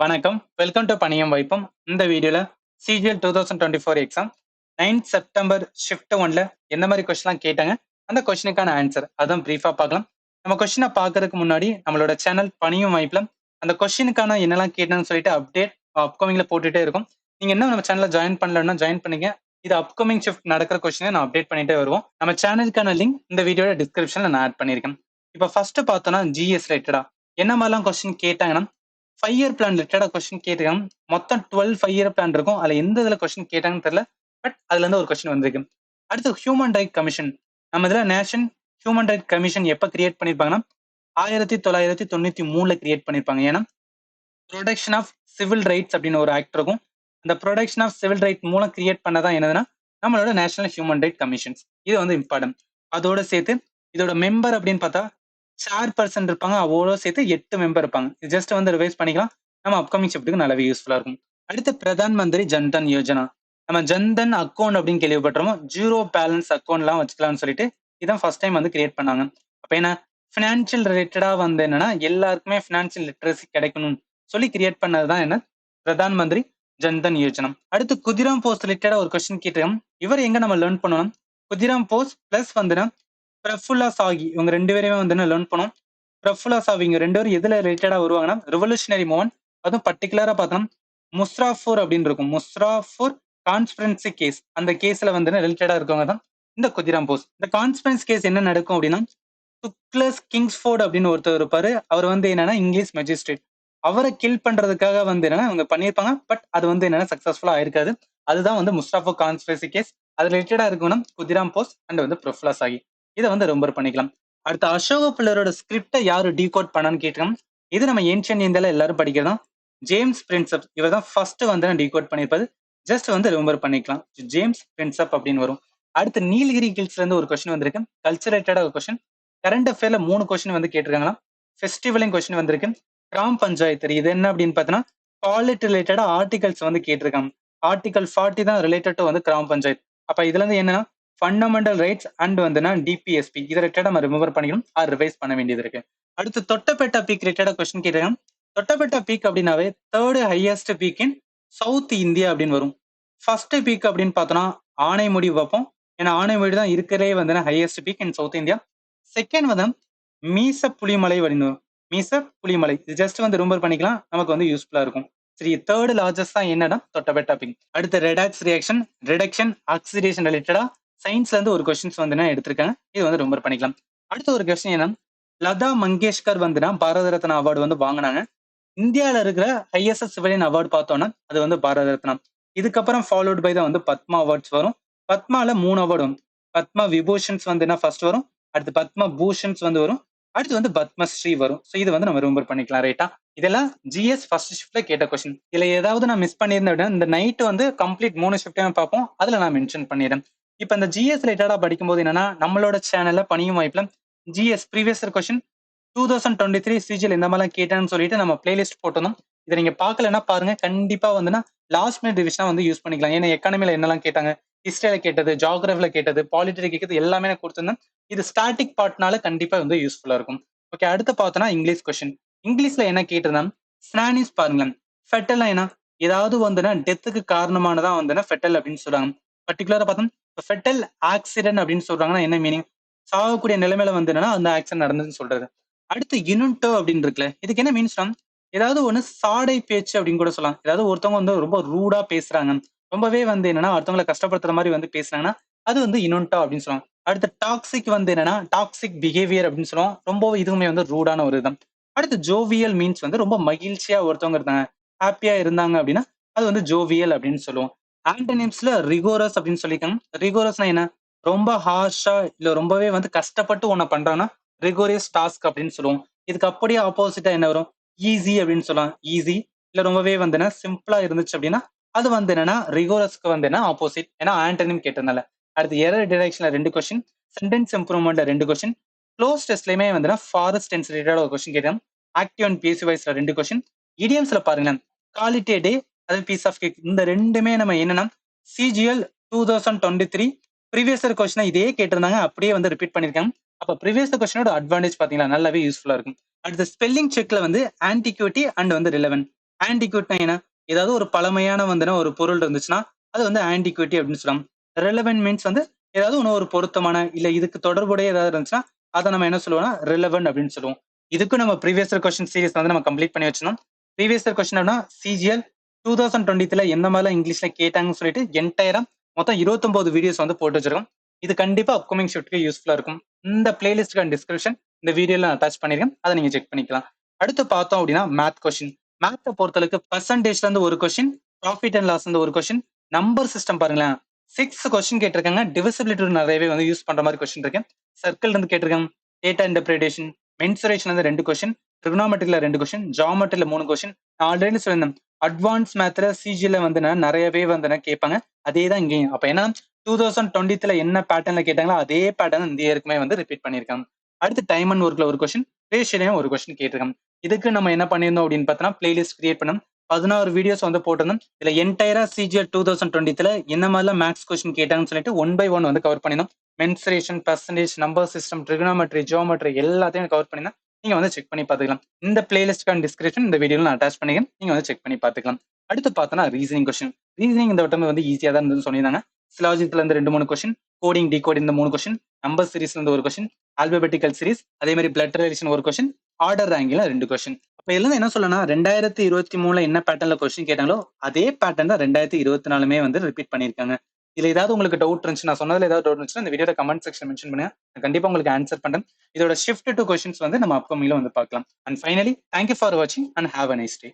வணக்கம். Welcome to பணியும் வைப்போம். இந்த வீடியோல சிஜிஎல் 2024 எக்ஸாம் 9 செப்டம்பர் ஷிஃப்ட் 1ல எந்த மாதிரி கொஸ்டின்லாம் கேட்டாங்க, அந்த கொஸ்டினுக்கான ஆன்சர் அதான் பிரீஃபா பார்க்கலாம். நம்ம கொஸ்டினை பார்க்கறதுக்கு முன்னாடி நம்மளோட சேனல் பணியும் வைப்புல அந்த கொஸ்டினுக்கான என்னெல்லாம் கேட்டாங்கன்னு சொல்லிட்டு அப்டேட் அப்கமிங்ல போட்டுட்டே இருக்கும். நீங்க இன்னும் நம்ம சேனல்ல ஜாயின் பண்ணலன்னா ஜாயின் பண்ணீங்க. இது அப்கமிங் ஷிஃப்ட் நடக்கிற கொஸ்டினை நான் அப்டேட் பண்ணிட்டே வருவோம். நம்ம சேனலுக்கான லிங்க் இந்த வீடியோட டிஸ்கிரிப்ஷன்ல நான் ஆட் பண்ணியிருக்கேன். இப்போ ஃபர்ஸ்ட் பார்த்தோம்னா ஜிஎஸ் ரிலேட்டடா என்ன மாதிரிலாம் கொஸ்டின் கேட்டாங்கன்னா 5 இயர் பிளான் ரிலேட்டடா கொஸ்டின் கேட்டிருக்காங்க. மொத்தம் 12 5 இயர் பிளான் இருக்கும். அதுல எந்த இதுல கொஸ்டின் கேட்டாங்கன்னு தெரியல. பட் அதுல இருந்து ஒரு கொஸ்டின் வந்திருக்கு. அடுத்து ஹியூமன் ரைட் கமிஷன். நம்ம இதுல நேஷன் ஹியூமன் ரைட் கமிஷன் எப்ப கிரியேட் பண்ணிருப்பாங்கன்னா 1993ல கிரியேட் பண்ணிருப்பாங்க. ஏன்னா ப்ரொடெக்ஷன் ஆஃப் சிவில் ரைட்ஸ் அப்படின்னு ஒரு ஆக்ட் இருக்கும். அந்த ப்ரொடெக்ஷன் ஆஃப் சிவில் ரைட் மூலம் கிரியேட் பண்ணதான் என்னதுன்னா நம்மளோட நேஷனல் ஹியூமன் ரைட் கமிஷன்ஸ். இது வந்து இம்பார்ட்டன்ட். அதோட சேர்த்து இதோட மெம்பர் அப்படின்னு பார்த்தா சேர் பர்சன் இருப்பாங்க. அவோட சேர்த்து 8 மெம்பர் இருப்பாங்க. இது ஜஸ்ட் வந்து ரிவைஸ் பண்ணிக்கலாம். நம்ம அப்கமிங் ஷிஃப்ட்டுக்கு நல்லாவே யூஸ்ஃபுல்லா இருக்கும். அடுத்து பிரதான் மந்திரி ஜன்தன் யோஜனா. நம்ம ஜன்தன் அக்கௌண்ட் அப்படின்னு கேள்விப்பட்டிருமோ, ஜீரோ பேலன்ஸ் அக்கௌண்ட்லாம் வச்சுக்கலாம்னு சொல்லிட்டு இதான் ஃபர்ஸ்ட் டைம் வந்து கிரியேட் பண்ணாங்க. அப்ப என்ன ஃபினான்ஷியல் ரிலேட்டடா வந்து என்னன்னா எல்லாருக்குமே ஃபினான்ஷியல் லிட்ரஸி கிடைக்கணும்னு சொல்லி கிரியேட் பண்ணதுதான் என்ன பிரதான் மந்திரி ஜன்தன் யோஜனா. அடுத்து குதிராம் போஸ்ட் ரிலேட்டடா ஒரு கொஸ்டின் கேட்டிருக்கோம். இவர் எங்க நம்ம லேர்ன் பண்ணணும்? குதிராம் போஸ்ட் பிளஸ் வந்துன்னா பிரஃபுல்லா சாகி இவங்க 2 பேருமே வந்து லேர்ன் பண்ணோம். பிரஃபுல்லா சாகி இவங்க 2 பேரும் எதுல ரிலேட்டடா வருவாங்கன்னா ரெவல்யூஷனரி மூவ்மெண்ட். அதுவும் பர்டிகுலரா பார்த்தோம்னா முஸ்ராஃபூர் அப்படின்னு இருக்கும். முஸ்ராஃபூர் கான்ஸ்பிரன்சி கேஸ் அந்த கேஸ்ல வந்து ரிலேட்டடா இருக்கவங்க தான் இந்த குதிராம் போஸ். இந்த கான்ஸ்பிரன்ஸ் கேஸ் என்ன நடக்கும் அப்படின்னா துக்ளஸ் கிங்ஸ்ஃபோர்ட் அப்படின்னு ஒருத்தர் இருப்பாரு. அவர் வந்து என்னன்னா இங்கிலீஷ் மெஜிஸ்ட்ரேட். அவரை கில் பண்றதுக்காக வந்து என்னன்னா அவங்க பண்ணியிருப்பாங்க. பட் அது வந்து என்னன்னா சக்சஸ்ஃபுல்லா ஆயிருக்காது. அதுதான் வந்து முஸ்டாஃபோ கான்ஸ்பிரசி கேஸ். அது ரிலேட்டடா இருக்கும்னா குதிராம் போஸ் அண்ட் வந்து பிரஃபுல்லா சாகி. இதை வந்து ரொம்ப பண்ணிக்கலாம். அடுத்து அசோக பிள்ளரோட ஸ்கிரிப்டை யாரு டீகோட் பண்ணான்னு கேட்டோம். இது நம்ம ஏன்ஷியன் இந்தியால எல்லாரும் படிக்கிறோம். ஜேம்ஸ் பிரின்சப் இவர் தான் ஃபர்ஸ்ட் வந்து டீகோட் பண்ணியிருப்பாரு. ஜஸ்ட் வந்து ரொம்ப பண்ணிக்கலாம். ஜேம்ஸ் பிரின்சப் அப்படின்னு வரும். அடுத்து நீலகிரி ஹில்ஸ்ல இருந்து ஒரு கொஸ்டின் வந்திருக்கு. கல்ச்சர் ரிலேட்டடா ஒரு கொஸ்டின். கரண்ட் அஃபேர்ல 3 கொஸ்டின் வந்து கேட்டிருக்காங்களா. ஃபெஸ்டிவலையும் கொஸ்டின் வந்திருக்கு. கிராம் பஞ்சாயத்து இது என்ன அப்படின்னு பார்த்தோன்னா பாலிட் ரிலேட்டடா ஆர்டிகல்ஸ் வந்து கேட்டிருக்காங்க. ஆர்டிகல் 40 தான் ரிலேட்டட் டு வந்து கிராம் பஞ்சாயத்து. அப்ப இதுல இருந்து என்னன்னா ஃபண்டமெண்டல் ரைட்ஸ் அண்ட் வந்துன்னா டிபிஎஸ்பி இதை ரிலேட்டடா நம்ம ரிமூவர் பண்ணிக்கணும். அது ரிவைஸ் பண்ண வேண்டியது இருக்கு. அடுத்து தொட்டபெட்டா பீக் ரிலேட்டடா கொஸ்டின் கேட்டிருக்காங்க. தொட்டபெட்டா பீக் அப்படின்னாவே 3rd highest peak in South India அப்படின்னு வரும். ஃபர்ஸ்ட் பீக் அப்படின்னு பார்த்தோம்னா ஆனைமுடி வைப்போம். ஏன்னா ஆனைமுடி தான் இருக்கிறதே வந்து highest peak in South India. Second வந்து மீச புலிமலை அப்படின்னு வரும். மீச புலிமலை இது ஜஸ்ட் வந்து ரிமூவர் பண்ணிக்கலாம். நமக்கு வந்து யூஸ்ஃபுல்லா இருக்கும். சரி, 3rd லார்ஜஸ்ட் தான் என்னன்னா தொட்டபெட்டா பீக். அடுத்து ரெடாக்ஸ் ரியாக்ஷன் ரிடக்ஷன் ஆக்சிடேஷன் ரிலேட்டடா சயின்ஸ்ல இருந்து ஒரு கொஸ்டின்ஸ் வந்து எடுத்திருக்காங்க. இது வந்து ரொம்ப பண்ணிக்கலாம். அடுத்த ஒரு கொஸ்டின் என்ன, லதா மங்கேஷ்கர் வந்துன்னா பாரத ரத்னா அவார்டு வந்து வாங்கினாங்க. இந்தியாவில இருக்கிற ஹையஸ்ட் சிவிலியன் அவார்டு பார்த்தோம்னா அது வந்து பாரத ரத்னா. இதுக்கப்புறம் ஃபாலோட் பை தான் வந்து பத்மா அவார்ட்ஸ் வரும். பத்மால 3 அவார்டு வரும். பத்மா விபூஷன்ஸ் வந்து ஃபர்ஸ்ட் வரும். அடுத்து பத்ம பூஷன்ஸ் வந்து வரும். அடுத்து வந்து பத்மஸ்ரீ வரும். ஸோ இது வந்து நம்ம ரிமூவர் பண்ணிக்கலாம். ரைட்டா? இதெல்லாம் ஜிஎஸ் ஃபர்ஸ்ட் ஷிஃப்ட்ல கேட்ட கொஸ்டின். இதுல ஏதாவது நான் மிஸ் பண்ணியிருந்தேன் இந்த நைட் வந்து கம்ப்ளீட் 3 ஷிஃப்ட்டையும் பார்ப்போம். அதுல நான் மென்ஷன் பண்ணிடுறேன். இப்ப இந்த ஜிஎஸ் ரிலேட்டடா படிக்கும்போது என்னன்னா நம்மளோட சேனல்ல பணியும் வாய்ப்புல ஜிஎஸ் ப்ரீவியஸ் கொஸ்டின் 2023 சிஜிஎல் இந்த மாதிரிலாம் கேட்டேன்னு சொல்லிட்டு நம்ம பிளேலிஸ்ட் போட்டோம். இதை நீங்க பார்க்கலன்னா பாருங்க. கண்டிப்பா வந்துன்னா லாஸ்ட் மினிட் ரிவிஷனா வந்து யூஸ் பண்ணிக்கலாம். ஏன்னா எக்கானமில என்னெல்லாம் கேட்டாங்க, ஹிஸ்டரியில கேட்டது, ஜியோகிராஃபில கேட்டது, பாலிட்டி கேட்டது எல்லாமே நான் கொடுத்திருந்தேன். இது ஸ்டாட்டிக் பார்ட்னால கண்டிப்பா வந்து யூஸ்ஃபுல்லா இருக்கும். ஓகே, அடுத்து பார்த்தோன்னா இங்கிலீஷ் கொஸ்டின். இங்கிலீஷ்ல என்ன கேட்டிருந்தாங்க, ஸ்னானிஸ் பாருங்களேன். ஃபெட்டல் என்ன ஏதாவது வந்துன்னா டெத்துக்கு காரணமானதான் வந்துன்னா ஃபெட்டல் அப்படின்னு சொல்றாங்க. பர்டிகுலரா பார்த்தோம் ஃபெட்டல் ஆக்சிடென்ட் அப்படின்னு சொல்றாங்கன்னா என்ன மீனிங், சாகக்கூடிய நிலைமையில வந்து என்னன்னா அந்த ஆக்சிடென்ட் நடந்ததுன்னு சொல்றது. அடுத்து இனுன்டோ அப்படின்னு இருக்குல்ல, இதுக்கு என்ன மீன்ஸ் ஏதாவது ஒண்ணு சாடை பேச்சு அப்படின்னு கூட சொல்லலாம். ஏதாவது ஒருத்தவங்க வந்து ரொம்ப ரூடா பேசுறாங்க, ரொம்பவே வந்து என்னன்னா ஒருத்தவங்களை கஷ்டப்படுத்துற மாதிரி வந்து பேசுறாங்கன்னா அது வந்து இனுன்டா அப்படின்னு சொல்லுவாங்க. அடுத்து டாக்ஸிக் வந்து என்னன்னா டாக்ஸிக் பிஹேவியர் அப்படின்னு சொல்லுவோம். ரொம்ப இதுவுமே வந்து ரூடான ஒரு இதுதான். அடுத்து ஜோவியல் மீன்ஸ் வந்து ரொம்ப மகிழ்ச்சியா ஒருத்தவங்க இருந்தாங்க, ஹாப்பியா இருந்தாங்க அப்படின்னா அது வந்து ஜோவியல் அப்படின்னு சொல்லுவோம். ஆண்டனிம்ஸ்ல ரிகோரஸ் அப்படின்னு சொல்லியிருக்காங்க. ரிகோரஸ்னா என்ன, ரொம்ப ஹார்ஷா இல்ல ரொம்பவே வந்து கஷ்டப்பட்டு ஒன்ன பண்றாங்கன்னா ரிகோரியஸ் டாஸ்க் அப்படின்னு சொல்லுவோம். இதுக்கு அப்படியே ஆப்போசிட்டா என்ன வரும், ஈஸி அப்படின்னு சொல்லலாம். ஈஸி இல்ல ரொம்பவே வந்து சிம்பிளா இருந்துச்சு அப்படின்னா அது வந்து என்னன்னா ரிகோரஸ்க்கு வந்து என்ன ஆப்போசிட். ஏன்னா ஆண்டனிம் கேட்டதுனால. அடுத்து எரர் டிடெக்ஷன்ல 2 கொஸ்டின், சென்டென்ஸ் இம்ப்ரூவ்மெண்ட்ல 2 கொஸ்டின், க்ளோஸ் டெஸ்ட்லயுமே வந்து ஃபாரஸ்ட் டென்ஸ் ரிலேட்டட் ஒரு கொஸ்டின் கேட்டேன். ஆக்டிவ் அண்ட் பேசிவ் வாய்ஸ்ல 2 கொஸ்டின், இடியம்ஸ்ல பாருங்களேன் காலிட்டி டே அது பீஸ் ஆஃப் கேக் இந்த ரெண்டுமே நம்ம என்னன்னா சிஜிஎல் 2023 ப்ரீவியஸ் கொஸ்டின் இதே கேட்டிருந்தாங்க, அப்படியே வந்து ரிப்பீட் பண்ணிருக்காங்க. அப்ப ப்ரீவியஸ் கொஸ்டினோட அட்வான்டேஜ் பாத்தீங்களா நல்லாவே யூஸ்ஃபுல்லா இருக்கும். அடுத்த ஸ்பெல்லிங் செக்ல வந்து ஆன்டிக்யூட்டி அண்ட் வந்து ரிலவென்ட். ஆன்டிக்விட்னா என்ன? ஏதாவது ஒரு பழமையான ஒரு பொருள் இருந்துச்சுன்னா அது வந்து ஆன்டிக்விட்டி அப்படின்னு சொல்லுவாங்க. ரெலவென்ட் மீன்ஸ் வந்து ஏதாவது ஒரு பொருத்தமான இல்ல இதுக்கு தொடர்புடைய ஏதாவது இருந்துச்சுன்னா அதை நம்ம என்ன சொல்லுவோம்னா ரெலவென்ட் அப்படின்னு சொல்லுவோம். இதுக்கும் நம்ம ப்ரீவியஸ் இயர் கொஸ்டின் சீரிஸ் வந்து நம்ம கம்ப்ளீட் பண்ணி வச்சிருந்தோம். ப்ரீவியஸ் இயர் கொஸ்டின் அப்படின்னா சிஜிஎல் 2020 எந்த மாதிரிலாம் இங்கிலீஷ்ல கேட்டாங்கன்னு சொல்லிட்டு என்டையரா மொத்தம் 29 வீடியோஸ் வந்து போட்டு வச்சிருக்கோம். இது கண்டிப்பா அப்கமிங் ஷிஃப்ட்க்கு யூஸ்ஃபுல்லா இருக்கும். இந்த பிளேலிஸ்ட்க்கான டிஸ்கிரிப்ஷன் இந்த வீடியோல அட்டாச் பண்ணிருக்கேன். அதை நீங்க செக் பண்ணிக்கலாம். அடுத்து பார்த்தோம் அப்படின்னா மேத் கொஸ்டின். மேத்தை பொறுத்தளவுக்கு பர்சன்டேஜ்ல இருந்து ஒரு கொஸ்டின், ப்ராஃபிட் அண்ட் லாஸ் இருந்து ஒரு கொஸ்டின், நம்பர் சிஸ்டம் பாருங்களேன் 6 கொஸ்டின் கேட்டிருக்காங்க. டிவிசிபிலிட்டி நிறையவே வந்து யூஸ் பண்ற மாதிரி கொஸ்டின் இருக்கு. சர்க்கிள் இருந்து கேட்டிருக்காங்க. டேட்டா இன்டர்பிரேஷன், மென்சுரேஷன் வந்து 2 கொஸ்டின், ட்ரிகோனோமெட்ரில 2 கொஸ்டின், ஜியோமெட்ரில 3 கொஸ்டின். நான் ஆல்ரெடி சொல்லியிருந்தேன். அட்வான்ஸ் மேத்ல சிஜில வந்து நிறையவே வந்து கேட்பாங்க. அதே தான் இங்கேயும். அப்ப ஏன்னா 2020 என்ன பேட்டர்ன்ல கேட்டாங்களோ அதே பேட்டர்ன் இந்த இயருக்குமே வந்து ரிப்பீட் பண்ணியிருக்காங்க. அடுத்து டைம் அண்ட் ஒர்க்ல ஒரு கொஸ்டின், ரேஷியோலயும் ஒரு கொஸ்டின் கேட்டிருக்காங்க. இதுக்கு நம்ம என்ன பண்ணியிருந்தோம் அப்படின்னு பார்த்தோம்னா பிளேலிஸ்ட் கிரியேட் பண்ணோம். 16 வீடியோஸ் வந்து போட்டிருந்தோம். இதுல என்டையரா சிஜிஎல் 2020 என்ன மாதிரிலாம் மேக்ஸ் கொஸ்டின் கேட்டாங்கன்னு சொல்லிட்டு 1 by 1 வந்து கவர் பண்ணினோம். Mensuration, percentage, number system, trigonometry, geometry எல்லாத்தையும் கவர் பண்ணினா நீங்க வந்து செக் பண்ணி பார்த்துக்கலாம். இந்த பிளேலிஸ்ட்கான டிஸ்கிரிப்ஷன் இந்த வீடியோல நான் அட்டாச் பண்ணிக்கிறேன். நீங்க வந்து செக் பண்ணி பார்த்துக்கலாம். அடுத்து பார்த்தோம்னா ரீசனிங் கொஸ்டின். ரீசனிங் இந்த வட்டமே வந்து ஈஸியா தான் இருந்ததுன்னு சொல்லியிருந்தாங்க. சிலாஜிக்ல இருந்து 2 3 கொஸ்டின், கோடிங் டிகோடிங் இந்த 3 கொஸ்டின், நம்பர் சீரிஸ்ல இருந்து ஒரு கொஸ்டின், ஆல்பபெட்டிக்கல் சீரிஸ், அதே மாதிரி பிளட் ரிலேஷன் ஒரு கொஸ்டின், ஆர்டர் ரேங்கிங்ல 2 கொஸ்டின். அப்ப இதுல என்ன சொல்லலாம் 2023 என்ன பேட்டர்ன்ல கொஸ்டின் கேட்டாங்களோ அதே பேட்டர்ன் தான் 2024மே வந்து ரிப்பீட் பண்ணிருக்காங்க. இதுல ஏதாவது உங்களுக்கு டவுட் இருந்துச்சு, நான் சொன்னதுல ஏதாவது டவுட் இருந்துச்சுன்னா இந்த வீடியோட கமெண்ட் செக்ஷன் மென்ஷன் பண்ணுங்க. நான் கண்டிப்பா உங்களுக்கு ஆன்சர் பண்றேன். இதோட ஷிஃப்ட் டு கொஸ்டின்ஸ் வந்து நம்ம அப்கமிங்ல வந்து பார்க்கலாம். அண்ட் ஃபைனலி தேங்க்யூ ஃபார் வாட்சிங் and have a nice day.